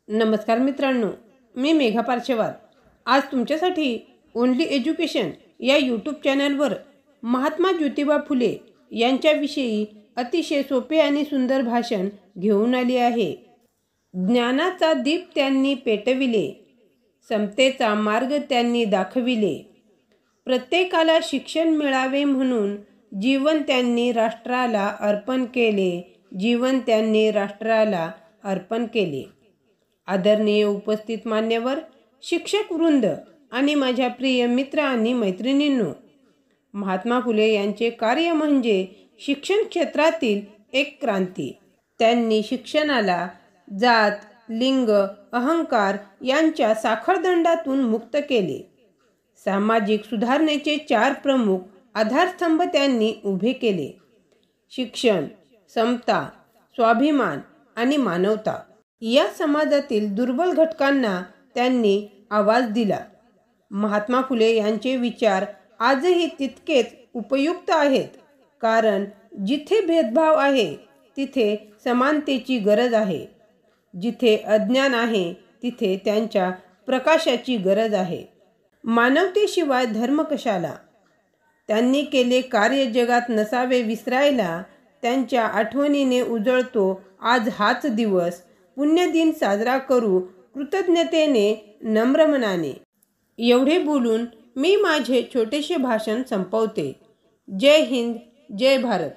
नमस्कार मित्रांनो, मी मेघा पार्शेवार आज तुमच्यासाठी ओनली एज्युकेशन या यूट्यूब चॅनलवर महात्मा ज्योतिबा फुले यांच्याविषयी अतिशय सोपे आणि सुंदर भाषण घेऊन आली आहे। ज्ञानाचा दीप त्यांनी पेटविले, समतेचा मार्ग त्यांनी दाखविले, प्रत्येकाला शिक्षण मिळावे म्हणून जीवन त्यांनी राष्ट्राला अर्पण केले, जीवन त्यांनी राष्ट्राला अर्पण केले। आदरणीय उपस्थित मान्यवर, शिक्षक वृंद आणि माझ्या प्रिय मित्र आणि मैत्रिणींनो, महात्मा फुले यांचे कार्य म्हणजे शिक्षण क्षेत्रातील एक क्रांती। त्यांनी शिक्षणाला जात, लिंग, अहंकार यांच्या साखळदंडातून मुक्त केले। सामाजिक सुधारणेचे 4 प्रमुख आधारस्तंभ त्यांनी उभे केले: शिक्षण, समता, स्वाभिमान आणि मानवता। या समाजातील दुर्बल घटकांना त्यांनी आवाज दिला। महात्मा फुले यांचे विचार आजही तितकेच उपयुक्त आहेत, कारण जिथे भेदभाव आहे तिथे समानतेची गरज आहे, जिथे अज्ञान आहे तिथे त्यांच्या प्रकाशाची गरज आहे। मानवतेशिवाय धर्म कशाला? त्यांनी केले कार्य जगात नसावे विसरायला। त्यांच्या आठवणीने उजळतो आज हाच दिवस। पुण्यदिन साजरा करू कृतज्ञतेने, नम्र मनाने। एवढे बोलून मी माझे छोटेसे भाषण संपवते। जय हिंद, जय भारत।